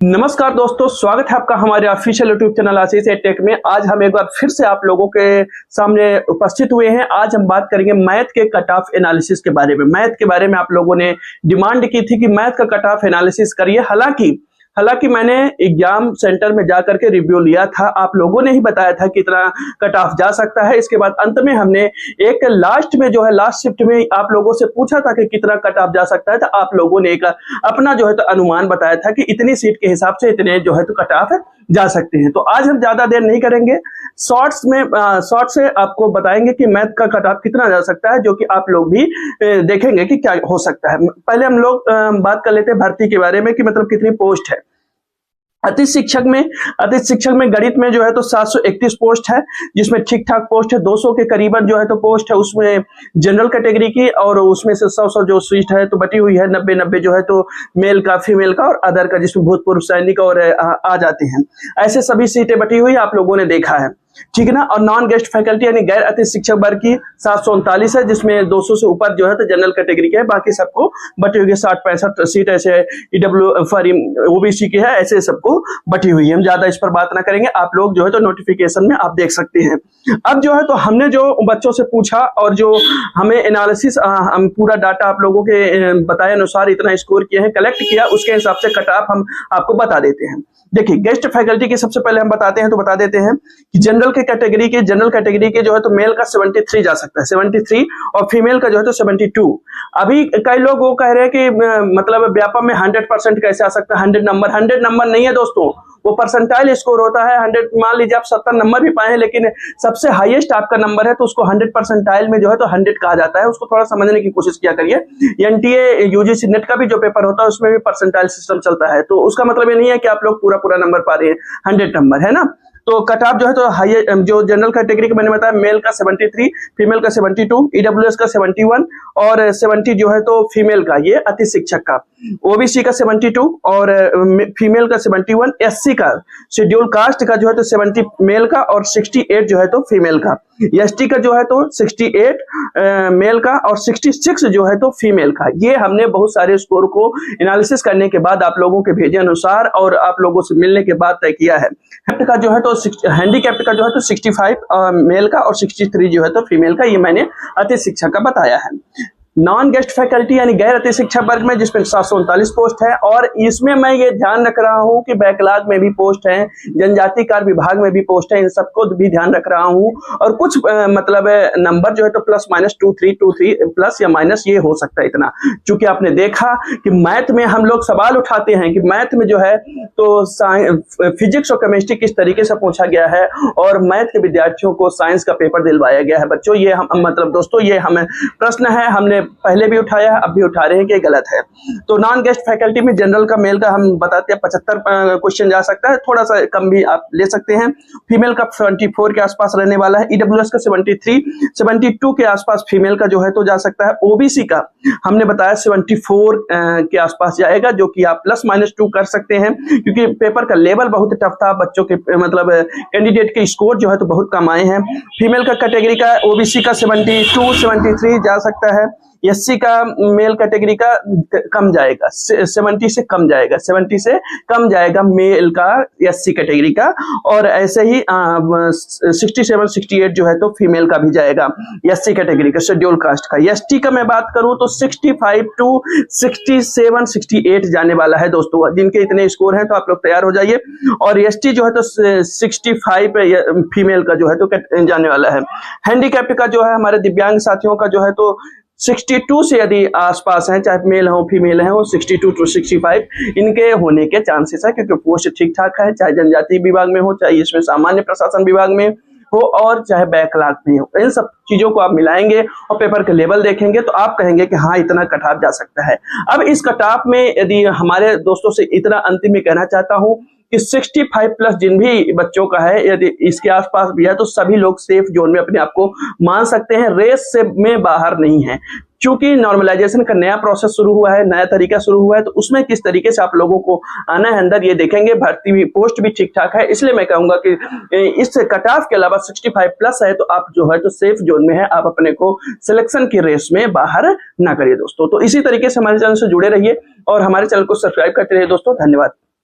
नमस्कार दोस्तों, स्वागत है आपका हमारे ऑफिशियल यूट्यूब चैनल आशीष टेक में। आज हम एक बार फिर से आप लोगों के सामने उपस्थित हुए हैं। आज हम बात करेंगे मैथ के कट ऑफ एनालिसिस के बारे में। मैथ के बारे में आप लोगों ने डिमांड की थी कि मैथ का कट ऑफ एनालिसिस करिए। हालांकि मैंने एग्जाम सेंटर में जाकर के रिव्यू लिया था, आप लोगों ने ही बताया था कितना कट ऑफ जा सकता है। इसके बाद अंत में हमने एक लास्ट शिफ्ट में आप लोगों से पूछा था कि कितना कट ऑफ जा सकता है, तो आप लोगों ने एक अपना अनुमान बताया था कि इतनी सीट के हिसाब से इतने कट ऑफ जा सकते हैं। तो आज हम ज्यादा देर नहीं करेंगे, शॉर्ट से आपको बताएंगे कि मैथ का कट ऑफ कितना जा सकता है, जो कि आप लोग भी देखेंगे कि क्या हो सकता है। पहले हम लोग बात कर लेते हैं भर्ती के बारे में कि मतलब कितनी पोस्ट है। अतिथि शिक्षक में गणित में 731 पोस्ट है, जिसमें ठीक ठाक पोस्ट है। 200 के करीबन पोस्ट है उसमें जनरल कैटेगरी की, और उसमें से 100 जो सीट है तो बटी हुई है 90 मेल का, फीमेल का और अदर का, जिसमें भूतपूर्व सैनिक और आ जाते हैं। ऐसे सभी सीटें बटी हुई आप लोगों ने देखा है, ठीक है ना। और नॉन गेस्ट फैकल्टी यानी गैर अतिथि शिक्षक वर्ग की 739 है, जिसमें 200 से ऊपर तो जनरल कैटेगरी के है। बाकी सबको बटी हुई है 60-65 सीट ऐसे ओबीसी की है, ऐसे सबको बटी हुई है। हम ज्यादा इस पर बात ना करेंगे, आप लोग नोटिफिकेशन में आप देख सकते हैं। अब तो हमने जो बच्चों से पूछा और जो हमें एनालिसिस हम पूरा डाटा आप लोगों के बताए अनुसार इतना स्कोर किए हैं, कलेक्ट किया, उसके हिसाब से कट ऑफ हम आपको बता देते हैं। देखिए, गेस्ट फैकल्टी की सबसे पहले हम बताते हैं, तो बता देते हैं कि जनरल कैटेगरी के तो मेल का 73 जा सकता है, 73, और फीमेल का 72। अभी कई लोग वो कह रहे हैं कि मतलब व्यापम में 100% कैसे आ सकता है। 100 नंबर नहीं है दोस्तों, वो परसेंटाइल स्कोर होता है। 100 मान लीजिए आप 70 नंबर भी पाए हैं, लेकिन सबसे हाईएस्ट आपका नंबर है तो उसको 100 परसेंटाइल में 100 कहा जाता है। उसको थोड़ा समझने की कोशिश किया करिए। एनटीए यूजीसी नेट का भी जो पेपर होता है उसमें भी परसेंटाइल सिस्टम चलता है, तो उसका मतलब ये नहीं है कि आप लोग पूरा नंबर पा रहे हैं। 100 नंबर है ना। तो कट ऑफ हाई जो जनरल कैटेगरी का मैंने बताया, मेल का 73, फीमेल का 72, ईडब्ल्यूएस का 71 और 70 फीमेल का, ये अति शिक्षक का। ओबीसी का 72 और फीमेल का 71, एससी का शेड्यूल कास्ट का 70 मेल का और 68 फीमेल का। एसटी का 68 मेल का और 66 फीमेल का। ये हमने बहुत सारे स्कोर को एनालिसिस करने के बाद आप लोगों के भेजे अनुसार और आप लोगों से मिलने के बाद तय किया है। का हैंडीकैप्ट का 65 मेल का और 63 फीमेल का, ये मैंने अति शिक्षक का बताया है। नॉन गेस्ट फैकल्टी यानी गैर अति शिक्षक वर्ग में, जिसमें 739 पोस्ट है, और इसमें मैं ये ध्यान रख रहा हूं कि बैकलॉग में भी पोस्ट है, जनजाति कार्य विभाग में भी पोस्ट है, इन सबको भी ध्यान रख रहा हूं। और कुछ मतलब नंबर तो प्लस माइनस 2-3 प्लस या माइनस ये हो सकता है इतना, क्योंकि आपने देखा कि मैथ में हम लोग सवाल उठाते हैं कि मैथ में तो फिजिक्स और केमिस्ट्री किस तरीके से पूछा गया है, और मैथ के विद्यार्थियों को साइंस का पेपर दिलवाया गया है। बच्चों, ये दोस्तों ये हमें प्रश्न है, हमने पहले भी उठाया है, अब भी उठा रहे हैं कि गलत है। तो नॉन गेस्ट फैकल्टी में जनरल का मेल का हम बताते हैं 75 क्वेश्चन जा सकता है, थोड़ा सा कम भी आप ले सकते हैं। फीमेल का 74 के आसपास रहने वाला है। ईडब्ल्यूएस का 73, 72 के आसपास फीमेल का तो जा सकता है। ओबीसी का हमने बताया 74 के आसपास जाएगा, जो कि आप प्लस माइनस 2 कर सकते हैं, क्योंकि पेपर का लेवल बहुत टफ था। बच्चों के मतलब कैंडिडेट के स्कोर तो बहुत कम आए हैं। फीमेल का कैटेगरी का ओबीसी का 72, 73 जा सकता है। एससी का मेल कैटेगरी का कम जाएगा, 70 से कम जाएगा, 70 से कम जाएगा मेल का एससी कैटेगरी का, और ऐसे ही 67, 68 तो फीमेल का भी जाएगा एससी कैटेगरी का, शेड्यूल कास्ट का। एसटी का मैं बात करूं तो 65 to 67, 68 जाने वाला है दोस्तों। जिनके इतने स्कोर हैं तो आप लोग तैयार हो जाइए। और एसटी तो 65 फीमेल का तो जाने वाला है। हैंडीकैप्ट का हमारे दिव्यांग साथियों का तो 62 से यदि आसपास हैं, चाहे मेल हो फीमेल है, वो 62 to 65 इनके होने के चांसेस है, क्योंकि पोस्ट ठीक ठाक है, चाहे जनजाति विभाग में हो, चाहे इसमें सामान्य प्रशासन विभाग में हो, और चाहे बैकलॉग में हो। इन सब चीजों को आप मिलाएंगे और पेपर के लेवल देखेंगे तो आप कहेंगे कि हाँ, इतना कट ऑफ जा सकता है। अब इस कट ऑफ में यदि हमारे दोस्तों से इतना अंतिम में कहना चाहता हूं कि 65 प्लस जिन भी बच्चों का है, यदि इसके आसपास भी है, तो सभी लोग सेफ जोन में अपने आप को मान सकते हैं, रेस से में बाहर नहीं है। क्योंकि नॉर्मलाइजेशन का नया प्रोसेस शुरू हुआ है, नया तरीका शुरू हुआ है, तो उसमें किस तरीके से आप लोगों को आना है अंदर, ये देखेंगे। भर्ती भी, पोस्ट भी ठीक ठाक है, इसलिए मैं कहूंगा कि इस कट ऑफ के अलावा 65 प्लस है तो आप तो सेफ जोन में है, आप अपने को सिलेक्शन की रेस में बाहर ना करिए दोस्तों। तो इसी तरीके से हमारे चैनल से जुड़े रहिए और हमारे चैनल को सब्सक्राइब करते रहिए दोस्तों। धन्यवाद।